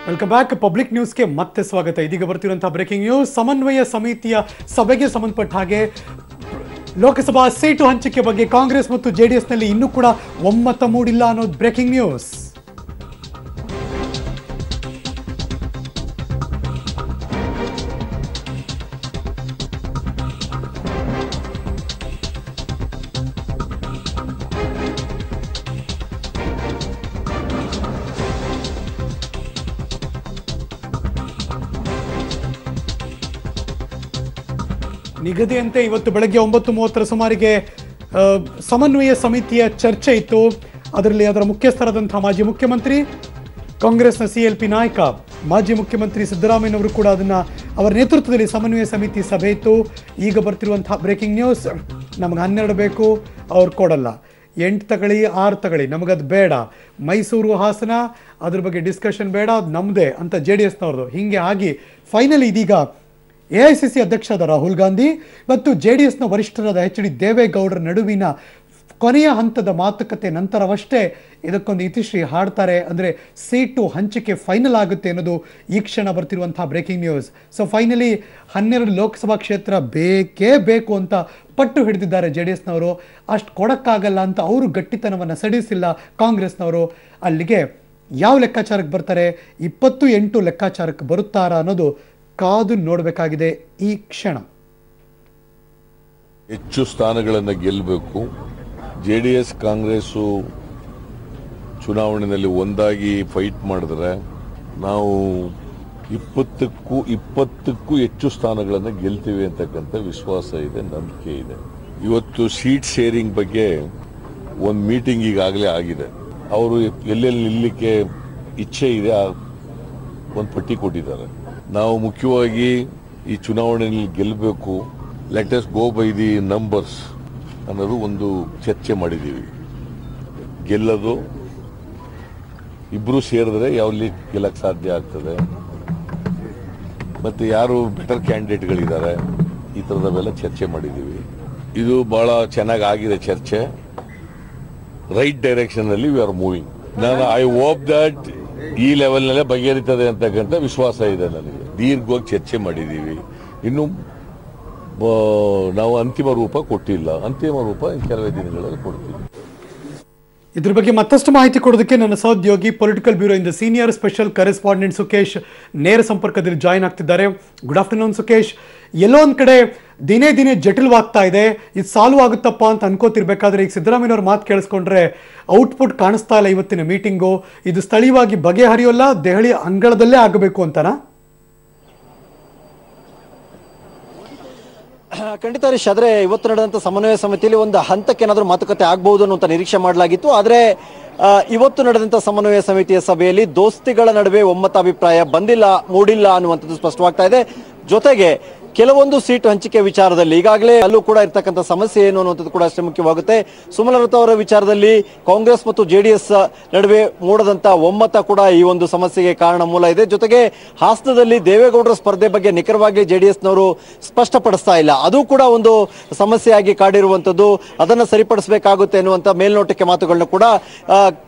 Welcome back. Public ನ್ಯೂಸ್ಗೆ ಮತ್ತೆ ಸ್ವಾಗತ. ಇದೀಗ ಬರ್ತಿರುವಂತಹ ಬ್ರೇಕಿಂಗ್ ನ್ಯೂಸ್. ಸಮನ್ವಯ ಸಮಿತಿಯ ಸಭೆಗೆ ಸಂಬಂಧಪಟ್ಟ ಹಾಗೆ ಲೋಕಸಭಾ ಸೀಟು ಹಂಚಿಕೆ ಬಗ್ಗೆ ಕಾಂಗ್ರೆಸ್ ಮತ್ತು ಜೆಡಿಎಸ್ನಲ್ಲಿ ಇನ್ನೂ ಕೂಡ ಒಮ್ಮತ ಮೂಡಿಲ್ಲ ಅನ್ನೋದು ಬ್ರೇಕಿಂಗ್ ನ್ಯೂಸ್. ನಿಗದಿಯಂತೆ ಇವತ್ತು ಬೆಳಗ್ಗೆ 9:30 ಸುಮಾರಿಗೆ ಸಮನ್ವಯ ಸಮಿತಿಯ ಚರ್ಚೆ ಇತ್ತು. ಅದರಲ್ಲಿ ಅದರ ಮುಖ್ಯಸ್ಥರಾದಂತಹ ಮಾಜಿ ಮುಖ್ಯಮಂತ್ರಿ ಕಾಂಗ್ರೆಸ್ನ CLP ನಾಯಕ ಮಾಜಿ ಮುಖ್ಯಮಂತ್ರಿ ಸಿದ್ದರಾಮಯ್ಯನವರು ಕೂಡ ಅವರ ನೇತೃತ್ವದಲ್ಲಿ ಸಮನ್ವಯ ಸಮಿತಿ ಸಭೆ ಇತ್ತು. ಈಗ ಬರ್ತಿರುವಂತಹ ಬ್ರೇಕಿಂಗ್ ನ್ಯೂಸ್, ನಮಗೆ 12 ಬೇಕು, ಅವ್ರು ಕೊಡಲ್ಲ, 8 ತಗೊಳ್ಳಿ 6 ತಗೊಳ್ಳಿ, ನಮಗದು ಬೇಡ, ಮೈಸೂರು ಹಾಸನ ಅದ್ರ ಬಗ್ಗೆ ಡಿಸ್ಕಷನ್ ಬೇಡ, ಅದು ನಮ್ಮದೇ ಅಂತ JDSನವ್ರದ್ದು. ಹೀಗೆ ಆಗಿ ಫೈನಲಿ ಇದೀಗ AICC ಅಧ್ಯಕ್ಷರಾದ ರಾಹುಲ್ ಗಾಂಧಿ ಮತ್ತು JDSನ ವರಿಷ್ಠರಾದ HD ದೇವೇಗೌಡರ ನಡುವಿನ ಕೊನೆಯ ಹಂತದ ಮಾತುಕತೆ ನಂತರವಷ್ಟೇ ಇದಕ್ಕೊಂದು ಇತಿಶ್ರೀ ಹಾಡ್ತಾರೆ. ಅಂದರೆ ಸೀಟು ಹಂಚಿಕೆ ಫೈನಲ್ ಆಗುತ್ತೆ ಅನ್ನೋದು ಈ ಕ್ಷಣ ಬರ್ತಿರುವಂತಹ breaking news. So finally 12 Lok Sabha ಕ್ಷೇತ್ರ ಬೇಕೇ ಬೇಕು ಅಂತ ಪಟ್ಟು ಹಿಡಿದಿದ್ದಾರೆ JDSನವರು. ಅಷ್ಟು ಕೊಡೋಕ್ಕಾಗಲ್ಲ ಅಂತ ಅವರು ಗಟ್ಟಿತನವನ್ನು ಸಡಿಸಿಲ್ಲ ಕಾಂಗ್ರೆಸ್ನವರು. ಅಲ್ಲಿಗೆ ಯಾವ ಲೆಕ್ಕಾಚಾರಕ್ಕೆ ಬರ್ತಾರೆ, 28 ಲೆಕ್ಕಾಚಾರಕ್ಕೆ ಬರುತ್ತಾರಾ ಅನ್ನೋದು ಕಾದು ನೋಡಬೇಕಾಗಿದೆ ಈ ಕ್ಷಣ. ಹೆಚ್ಚು ಸ್ಥಾನಗಳನ್ನು ಗೆಲ್ಲಬೇಕು. JDS ಕಾಂಗ್ರೆಸ್ಸು ಚುನಾವಣೆಯಲ್ಲಿ ಒಂದಾಗಿ ಫೈಟ್ ಮಾಡಿದ್ರೆ ನಾವು 20ಕ್ಕೂ ಹೆಚ್ಚು ಸ್ಥಾನಗಳನ್ನು ಗೆಲ್ತೀವಿ ಅಂತಕ್ಕಂಥ ವಿಶ್ವಾಸ ಇದೆ, ನಂಬಿಕೆ ಇದೆ. ಇವತ್ತು ಸೀಟ್ ಶೇರಿಂಗ್ ಬಗ್ಗೆ ಒಂದು ಮೀಟಿಂಗ್ ಈಗಾಗಲೇ ಆಗಿದೆ. ಅವರು ಎಲ್ಲೆಲ್ಲಿ ನಿಲ್ಲಲಿಕ್ಕೆ ಇಚ್ಛೆ ಇದೆ ಒಂದು ಪಟ್ಟಿ ಕೊಟ್ಟಿದ್ದಾರೆ. ನಾವು ಮುಖ್ಯವಾಗಿ ಈ ಚುನಾವಣೆಯಲ್ಲಿ ಗೆಲ್ಲಬೇಕು, let us go by the numbers ಅನ್ನೋದು ಒಂದು ಚರ್ಚೆ ಮಾಡಿದ್ದೀವಿ. ಗೆಲ್ಲೋದು ಇಬ್ಬರು ಸೇರಿದ್ರೆ ಯಾವಲ್ಲಿ ಗೆಲ್ಲಕ್ಕೆ ಸಾಧ್ಯ ಆಗ್ತದೆ, ಮತ್ತೆ ಯಾರು ಬೆಟರ್ ಕ್ಯಾಂಡಿಡೇಟ್ಗಳಿದ್ದಾರೆ, ಈ ಥರದವೆಲ್ಲ ಚರ್ಚೆ ಮಾಡಿದ್ದೀವಿ. ಇದು ಬಹಳ ಚೆನ್ನಾಗಿ ಆಗಿದೆ ಚರ್ಚೆ. ರೈಟ್ ಡೈರೆಕ್ಷನ್ ಅಲ್ಲಿ ವಿ ಆರ್ ಮೂವಿಂಗ್. ನಾನು ಐ ಹೋಪ್ ದಟ್ ಈ ಲೆವೆಲ್ನಲ್ಲೇ ಬಗೆಹರಿತದೆ ಅಂತಕ್ಕಂಥ ವಿಶ್ವಾಸ ಇದೆ ನನಗೆ. ದೀರ್ಘವಾಗಿ ಚರ್ಚೆ ಮಾಡಿದ್ದೀವಿ. ಇನ್ನು ನಾವು ಅಂತಿಮ ರೂಪ ಕೊಟ್ಟಿಲ್ಲ. ಅಂತಿಮ ರೂಪ ಕೆಲವೇ ದಿನಗಳಲ್ಲಿ ಕೊಡ್ತೀವಿ. ಇದ್ರ ಬಗ್ಗೆ ಮತ್ತಷ್ಟು ಮಾಹಿತಿ ಕೊಡೋದಕ್ಕೆ ನನ್ನ ಸಹೋದ್ಯೋಗಿ ಪೊಲಿಟಿಕಲ್ ಬ್ಯೂರೋ ಇಂದ ಸೀನಿಯರ್ ಸ್ಪೆಷಲ್ ಕರೆಸ್ಪಾಂಡೆಂಟ್ ಸುಖೇಶ್ ನೇರ ಸಂಪರ್ಕದಲ್ಲಿ ಜಾಯಿನ್ ಆಗ್ತಿದ್ದಾರೆ. Good afternoon Sukhesh. ಎಲ್ಲೋ ಒಂದ್ ಕಡೆ ದಿನೇ ದಿನೇ ಜಟಿಲವಾಗ್ತಾ ಇದೆ. ಇದು ಸಾಲ್ವ್ ಆಗುತ್ತಪ್ಪ ಅಂತ ಅನ್ಕೋತಿರ್ಬೇಕಾದ್ರೆ ಈಗ ಸಿದ್ದರಾಮಯ್ಯವ್ರ ಮಾತು ಕೇಳಿಸ್ಕೊಂಡ್ರೆ ಔಟ್ಪುಟ್ ಕಾಣಿಸ್ತಾ ಇಲ್ಲ. ಇವತ್ತಿನ ಮೀಟಿಂಗು ಇದು ಸ್ಥಳೀಯವಾಗಿ ಬಗೆಹರಿಯೋಲ್ಲ, ದೆಹಲಿ ಅಂಗಳದಲ್ಲೇ ಆಗಬೇಕು ಅಂತನಾ? ಖಂಡಿತ ಹರೀಶ್, ಆದ್ರೆ ಇವತ್ತು ನಡೆದಂತ ಸಮನ್ವಯ ಸಮಿತಿಯಲ್ಲಿ ಒಂದು ಹಂತಕ್ಕೆ ಏನಾದರೂ ಮಾತುಕತೆ ಆಗಬಹುದು ಅನ್ನುವಂತ ನಿರೀಕ್ಷೆ ಮಾಡಲಾಗಿತ್ತು. ಆದ್ರೆ ಇವತ್ತು ನಡೆದಂತ ಸಮನ್ವಯ ಸಮಿತಿಯ ಸಭೆಯಲ್ಲಿ ದೋಸ್ತಿಗಳ ನಡುವೆ ಒಮ್ಮತಾಭಿಪ್ರಾಯ ಮೂಡಿಲ್ಲ ಅನ್ನುವಂಥದ್ದು ಸ್ಪಷ್ಟವಾಗ್ತಾ ಇದೆ. ಜೊತೆಗೆ ಕೆಲವೊಂದು ಸೀಟು ಹಂಚಿಕೆ ವಿಚಾರದಲ್ಲಿ ಈಗಾಗಲೇ ಅಲ್ಲೂ ಕೂಡ ಇರ್ತಕ್ಕಂಥ ಸಮಸ್ಯೆ ಏನು ಅನ್ನುವಂಥದ್ದು ಕೂಡ ಅಷ್ಟೇ ಮುಖ್ಯವಾಗುತ್ತೆ. ಸುಮಲತಾ ಅವರ ವಿಚಾರದಲ್ಲಿ ಕಾಂಗ್ರೆಸ್ ಮತ್ತು JDS ನಡುವೆ ಮೂಡದಂತ ಒಮ್ಮತ ಕೂಡ ಈ ಒಂದು ಸಮಸ್ಯೆಗೆ ಕಾರಣ ಮೂಲ ಇದೆ. ಜೊತೆಗೆ ಹಾಸನದಲ್ಲಿ ದೇವೇಗೌಡರ ಸ್ಪರ್ಧೆ ಬಗ್ಗೆ ನಿಖರವಾಗಿ JDSನವರು ಸ್ಪಷ್ಟಪಡಿಸ್ತಾ ಇಲ್ಲ. ಅದು ಕೂಡ ಒಂದು ಸಮಸ್ಯೆಯಾಗಿ ಕಾಡಿರುವಂತದ್ದು. ಅದನ್ನ ಸರಿಪಡಿಸಬೇಕಾಗುತ್ತೆ ಎನ್ನುವಂತ ಮೇಲ್ನೋಟಕ್ಕೆ ಮಾತುಗಳನ್ನ ಕೂಡ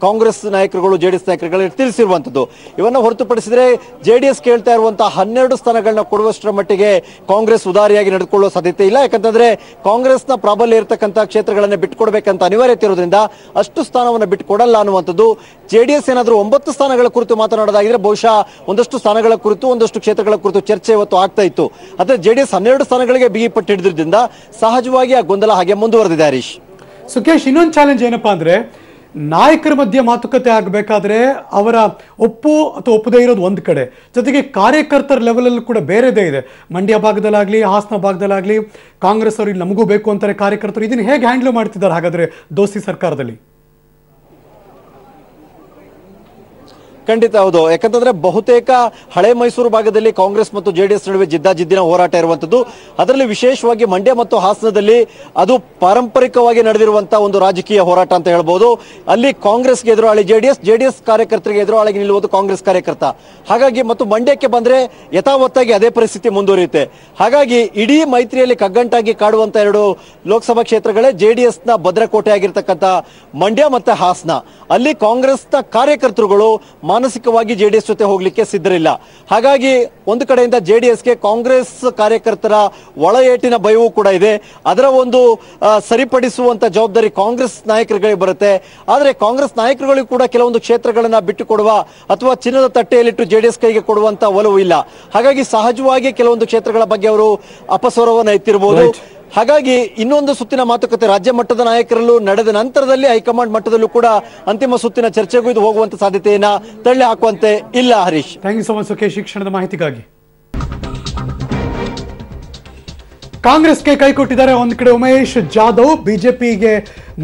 ಕಾಂಗ್ರೆಸ್ ನಾಯಕರುಗಳು JDS ನಾಯಕರುಗಳು ತಿಳಿಸಿರುವಂತದ್ದು. ಇವನ್ನ ಹೊರತುಪಡಿಸಿದ್ರೆ JDS ಕೇಳ್ತಾ ಇರುವಂತಹ 12 ಸ್ಥಾನಗಳನ್ನ ಕೊಡುವಷ್ಟರ ಮಟ್ಟಿಗೆ ಕಾಂಗ್ರೆಸ್ ಉದಾರಿಯಾಗಿ ನಡೆದುಕೊಳ್ಳುವ ಸಾಧ್ಯತೆ ಇಲ್ಲ. ಯಾಕಂತಂದ್ರೆ ಕಾಂಗ್ರೆಸ್ನ ಪ್ರಾಬಲ್ಯ ಇರತಕ್ಕಂಥ ಕ್ಷೇತ್ರಗಳನ್ನ ಬಿಟ್ಟುಕೊಡ್ಬೇಕಂತ ಅನಿವಾರ್ಯತೆ ಇರೋದ್ರಿಂದ ಅಷ್ಟು ಸ್ಥಾನವನ್ನು ಬಿಟ್ಟುಕೊಡಲ್ಲ ಅನ್ನುವಂಥದ್ದು. JDS ಏನಾದರೂ 9 ಸ್ಥಾನಗಳ ಕುರಿತು ಮಾತನಾಡೋದಾಗಿದ್ರೆ ಬಹುಶಃ ಒಂದಷ್ಟು ಸ್ಥಾನಗಳ ಕುರಿತು, ಒಂದಷ್ಟು ಕ್ಷೇತ್ರಗಳ ಕುರಿತು ಚರ್ಚೆ ಇವತ್ತು ಆಗ್ತಾ ಇತ್ತು. ಆದ್ರೆ JDS 12 ಸ್ಥಾನಗಳಿಗೆ ಬಿಗಿಪಟ್ಟು ಹಿಡಿದ್ರಿಂದ ಸಹಜವಾಗಿ ಆ ಗೊಂದಲ ಹಾಗೆ ಮುಂದುವರೆದಿದೆ. ಹರೀಶ್, ಸುಖೇಶ್, ಇನ್ನೊಂದು ಚಾಲೆಂಜ್ ಏನಪ್ಪಾ ಅಂದ್ರೆ ನಾಯಕರ ಮಧ್ಯೆ ಮಾತುಕತೆ ಆಗಬೇಕಾದ್ರೆ ಅವರ ಒಪ್ಪು ಅಥವಾ ಒಪ್ಪದೇ ಇರೋದು ಒಂದು ಕಡೆ, ಜೊತೆಗೆ ಕಾರ್ಯಕರ್ತರ ಲೆವೆಲಲ್ಲೂ ಕೂಡ ಬೇರೆದೇ ಇದೆ. ಮಂಡ್ಯ ಭಾಗದಲ್ಲಾಗ್ಲಿ, ಹಾಸನ ಭಾಗದಲ್ಲಾಗ್ಲಿ ಕಾಂಗ್ರೆಸ್ ಅವರು ಇಲ್ಲಿ ನಮಗೂ ಬೇಕು ಅಂತಾರೆ ಕಾರ್ಯಕರ್ತರು. ಇದನ್ನು ಹೇಗೆ ಹ್ಯಾಂಡಲ್ ಮಾಡ್ತಿದ್ದಾರೆ ಹಾಗಾದ್ರೆ ದೋಸ್ತಿ ಸರ್ಕಾರದಲ್ಲಿ? ಖಂಡಿತ ಹೌದು. ಯಾಕಂತಂದ್ರೆ ಬಹುತೇಕ ಹಳೆ ಮೈಸೂರು ಭಾಗದಲ್ಲಿ ಕಾಂಗ್ರೆಸ್ ಮತ್ತು JDS ನಡುವೆ ಜಿದ್ದಿನ ಹೋರಾಟ ಇರುವಂತದ್ದು. ಅದರಲ್ಲಿ ವಿಶೇಷವಾಗಿ ಮಂಡ್ಯ ಮತ್ತು ಹಾಸನದಲ್ಲಿ ಅದು ಪಾರಂಪರಿಕವಾಗಿ ನಡೆದಿರುವಂತಹ ಒಂದು ರಾಜಕೀಯ ಹೋರಾಟ ಅಂತ ಹೇಳ್ಬೋದು. ಅಲ್ಲಿ ಕಾಂಗ್ರೆಸ್ಗೆ ಎದುರಾಳಿ JDS ಕಾರ್ಯಕರ್ತರಿಗೆ ಎದುರಾಳಿ ನಿಲ್ಲುವುದು ಕಾಂಗ್ರೆಸ್ ಕಾರ್ಯಕರ್ತ. ಹಾಗಾಗಿ ಮತ್ತು ಮಂಡ್ಯಕ್ಕೆ ಬಂದ್ರೆ ಯಥಾವತ್ತಾಗಿ ಅದೇ ಪರಿಸ್ಥಿತಿ ಮುಂದುವರಿಯುತ್ತೆ. ಹಾಗಾಗಿ ಇಡೀ ಮೈತ್ರಿಯಲ್ಲಿ ಕಗ್ಗಂಟಾಗಿ ಕಾಡುವಂತ 2 ಲೋಕಸಭಾ ಕ್ಷೇತ್ರಗಳೇ JDSನ ಭದ್ರಕೋಟೆ ಆಗಿರ್ತಕ್ಕಂಥ ಮಂಡ್ಯ ಮತ್ತೆ ಹಾಸನ. ಅಲ್ಲಿ ಕಾಂಗ್ರೆಸ್ನ ಕಾರ್ಯಕರ್ತರುಗಳು ಮಾನಸಿಕವಾಗಿ ಜೆಡಿಎಸ್ ಜೊತೆ ಹೋಗ್ಲಿಕ್ಕೆ ಸಿದ್ಧರಿಲ್ಲ. ಹಾಗಾಗಿ ಒಂದು ಕಡೆಯಿಂದ ಜೆಡಿಎಸ್ಗೆ ಕಾಂಗ್ರೆಸ್ ಕಾರ್ಯಕರ್ತರ ಒಳ ಏಟಿನ ಭಯವೂ ಕೂಡ ಇದೆ. ಅದರ ಒಂದು ಸರಿಪಡಿಸುವಂತ ಜವಾಬ್ದಾರಿ ಕಾಂಗ್ರೆಸ್ ನಾಯಕರುಗಳಿಗೆ ಬರುತ್ತೆ. ಆದರೆ ಕಾಂಗ್ರೆಸ್ ನಾಯಕರುಗಳಿಗೂ ಕೂಡ ಕೆಲವೊಂದು ಕ್ಷೇತ್ರಗಳನ್ನ ಬಿಟ್ಟು ಕೊಡುವ ಅಥವಾ ಚಿನ್ನದ ತಟ್ಟೆಯಲ್ಲಿಟ್ಟು ಜೆಡಿಎಸ್ ಕೈಗೆ ಕೊಡುವಂತ ಒಲವು ಇಲ್ಲ. ಹಾಗಾಗಿ ಸಹಜವಾಗಿ ಕೆಲವೊಂದು ಕ್ಷೇತ್ರಗಳ ಬಗ್ಗೆ ಅವರು ಅಪಸ್ವರವನ್ನು ಎತ್ತಿರಬಹುದು. ಹಾಗಾಗಿ ಇನ್ನೊಂದು ಸುತ್ತಿನ ಮಾತುಕತೆ ರಾಜ್ಯ ಮಟ್ಟದ ನಾಯಕರಲ್ಲೂ ನಡೆದ ನಂತರದಲ್ಲಿ ಹೈಕಮಾಂಡ್ ಮಟ್ಟದಲ್ಲೂ ಕೂಡ ಅಂತಿಮ ಸುತ್ತಿನ ಚರ್ಚೆಗೂ ಇದು ಹೋಗುವಂತ ಸಾಧ್ಯತೆಯನ್ನ ತಳ್ಳಿ ಹಾಕುವಂತೆ ಇಲ್ಲ. Harish, thank you so much Sukhesh ಶಿಕ್ಷಣದ ಮಾಹಿತಿಗಾಗಿ. ಕಾಂಗ್ರೆಸ್ಗೆ ಕೈ ಕೊಟ್ಟಿದ್ದಾರೆ ಒಂದ್ ಕಡೆ ಉಮೇಶ್ ಜಾಧವ್, ಬಿಜೆಪಿಗೆ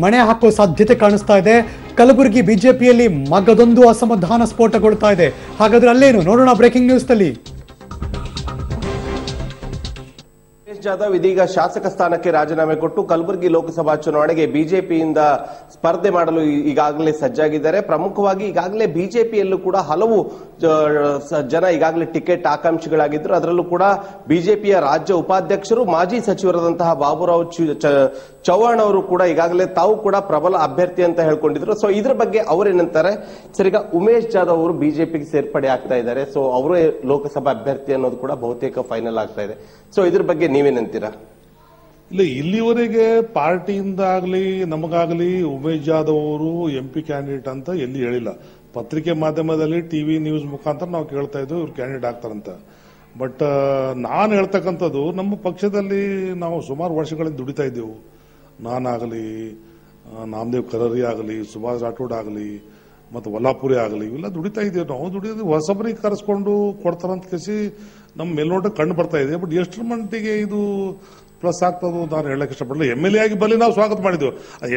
ಮಣೆ ಹಾಕುವ ಸಾಧ್ಯತೆ ಕಾಣಿಸ್ತಾ ಇದೆ. ಕಲಬುರಗಿ ಬಿಜೆಪಿಯಲ್ಲಿ ಮಗದೊಂದು ಅಸಮಾಧಾನ ಸ್ಫೋಟಗೊಳ್ತಾ ಇದೆ. ಹಾಗಾದ್ರೆ ಅಲ್ಲೇನು ನೋಡೋಣ ಬ್ರೇಕಿಂಗ್ ನ್ಯೂಸ್ ನಲ್ಲಿ. ಜಾಧವ್ ಇದೀಗ ಶಾಸಕ ಸ್ಥಾನಕ್ಕೆ ರಾಜೀನಾಮೆ ಕೊಟ್ಟು ಕಲಬುರಗಿ ಲೋಕಸಭಾ ಚುನಾವಣೆಗೆ ಬಿಜೆಪಿಯಿಂದ ಸ್ಪರ್ಧೆ ಮಾಡಲು ಈಗಾಗಲೇ ಸಜ್ಜಾಗಿದ್ದಾರೆ. ಪ್ರಮುಖವಾಗಿ ಈಗಾಗಲೇ ಬಿಜೆಪಿಯಲ್ಲೂ ಕೂಡ ಹಲವು ಜನ ಈಗಾಗಲೇ ಟಿಕೆಟ್ ಆಕಾಂಕ್ಷಿಗಳಾಗಿದ್ದರು. ಅದರಲ್ಲೂ ಕೂಡ ಬಿಜೆಪಿಯ ರಾಜ್ಯ ಉಪಾಧ್ಯಕ್ಷರು ಮಾಜಿ ಸಚಿವರಾದಂತಹ ಬಾಬುರಾವ್ ಚೌಹಾಣ್ ಅವರು ಕೂಡ ಈಗಾಗಲೇ ತಾವು ಕೂಡ ಪ್ರಬಲ ಅಭ್ಯರ್ಥಿ ಅಂತ ಹೇಳ್ಕೊಂಡಿದ್ರು. ಸೊ ಇದ್ರ ಬಗ್ಗೆ ಅವರೇನಂತಾರೆ, ಸರ್ ಈಗ ಉಮೇಶ್ ಜಾಧವ್ ಅವರು ಬಿಜೆಪಿಗೆ ಸೇರ್ಪಡೆ ಆಗ್ತಾ ಇದ್ದಾರೆ. ಸೊ ಅವರೇ ಲೋಕಸಭಾ ಅಭ್ಯರ್ಥಿ ಅನ್ನೋದು ಕೂಡ ಬಹುತೇಕ ಫೈನಲ್ ಆಗ್ತಾ ಇದೆ. ಸೊ ಇದ್ರ ಬಗ್ಗೆ ನೀವೇನಂತೀರಾ? ಇಲ್ಲ, ಇಲ್ಲಿವರೆಗೆ ಪಾರ್ಟಿಯಿಂದ ಆಗಲಿ ನಮಗಾಗಲಿ ಉಮೇಶ್ ಜಾಧವ್ ಅವರು MP ಕ್ಯಾಂಡಿಡೇಟ್ ಅಂತ ಎಲ್ಲಿ ಹೇಳಿಲ್ಲ. ಪತ್ರಿಕೆ ಮಾಧ್ಯಮದಲ್ಲಿ ಟಿವಿ ನ್ಯೂಸ್ ಮುಖಾಂತರ ನಾವು ಕೇಳ್ತಾ ಇದ್ವಿ ಇವ್ರು ಕ್ಯಾಂಡಿಡೇಟ್ ಆಗ್ತಾರಂತ. ಬಟ್ ನಾನು ಹೇಳ್ತಕ್ಕಂಥದ್ದು, ನಮ್ಮ ಪಕ್ಷದಲ್ಲಿ ನಾವು ಸುಮಾರು ವರ್ಷಗಳಿಂದ ದುಡಿತಾ ಇದ್ದೆವು. ನಾನಾಗಲಿ, ನಾಮದೇವ್ ಕರರಿ ಆಗಲಿ, ಸುಭಾಷ್ ರಾಠೋಡ್ ಆಗಲಿ, ಮತ್ತು ವಲ್ಲಾಪುರಿ ಆಗಲಿ, ಇವೆಲ್ಲ ದುಡಿತಾ ಇದ್ದೇವೆ. ನಾವು ದುಡಿಯೋದು ಹೊಸಬರಿಗೆ ಕರೆಸ್ಕೊಂಡು ಕೊಡ್ತಾರಂತ ಕೇಸಿ ನಮ್ಮ ಮೇಲ್ನೋಟ ಕಂಡು ಬರ್ತಾ ಇದೆ. ಬಟ್ ಎಷ್ಟರ ಮಟ್ಟಿಗೆ ಇದು ಪ್ಲಸ್ ಆಗ್ತದೆ ನಾನು ಹೇಳಕ್ ಇಷ್ಟಪಡಲ್ಲ. MLA ಆಗಿ ಬಲ್ಲಿ ನಾವು ಸ್ವಾಗತ ಮಾಡಿದ್ವಿ.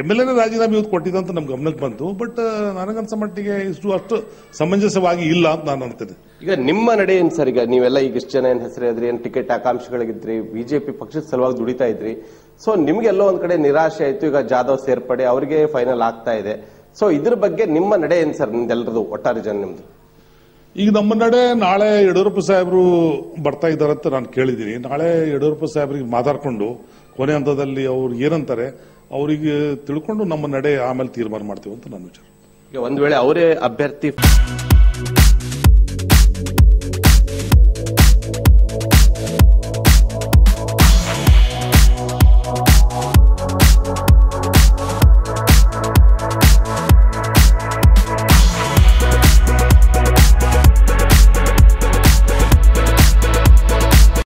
MLAನೇ ರಾಜೀನಾಮೆ ಇವತ್ತು ಕೊಟ್ಟಿದ್ದಂತ ನಮ್ಗೆ ಗಮನಕ್ಕೆ ಬಂತು. ಬಟ್ ನನಗನ್ಸೋ ಮಟ್ಟಿಗೆ ಅಷ್ಟು ಸಮಂಜಸವಾಗಿ ಇಲ್ಲ ಅಂತ ನಾನು ಅನ್ತೇನೆ. ಈಗ ನಿಮ್ಮ ನಡೆ ಏನ್ ಸರ್? ಈಗ ನೀವೆಲ್ಲ ಈಗ ಇಷ್ಟು ಜನ ಏನ್ ಹೆಸರಿದ್ರಿ, ಏನ್ ಟಿಕೆಟ್ ಆಕಾಂಕ್ಷಿಗಳಿದ್ರಿ, ಬಿಜೆಪಿ ಪಕ್ಷದ ಸಲುವಾಗಿ ದುಡಿತಾ ಇದ್ರಿ. ಸೊ ನಿಮ್ಗೆಲ್ಲೋ ಒಂದ್ ಕಡೆ ನಿರಾಶೆ ಆಯ್ತು. ಈಗ ಜಾಧವ್ ಸೇರ್ಪಡೆ ಅವರಿಗೆ ಫೈನಲ್ ಆಗ್ತಾ ಇದೆ. ಸೊ ಇದ್ರ ಬಗ್ಗೆ ನಿಮ್ಮ ನಡೆ ಏನ್ ಸರ್? ನಿಮ್ದೆಲ್ಲರದು ಒಟ್ಟಾರೆ ಜನ ನಿಮ್ದು ಈಗ ನಮ್ಮ ನಡೆ, ನಾಳೆ ಯಡಿಯೂರಪ್ಪ ಸಾಹೇಬರು ಬರ್ತಾ ಇದ್ದಾರಂತ ನಾನು ಕೇಳಿದ್ದೀನಿ. ನಾಳೆ ಯಡಿಯೂರಪ್ಪ ಸಾಹೇಬರಿಗೆ ಮಾತಾಡ್ಕೊಂಡು ಕೊನೆ ಹಂತದಲ್ಲಿ ಅವ್ರು ಏನಂತಾರೆ ಅವರಿಗೆ ತಿಳ್ಕೊಂಡು ನಮ್ಮ ನಡೆ ಆಮೇಲೆ ತೀರ್ಮಾನ ಮಾಡ್ತೀವಿ ಅಂತ ನನ್ನ ವಿಚಾರ. ಈಗ ಒಂದ್ ವೇಳೆ ಅವರೇ ಅಭ್ಯರ್ಥಿ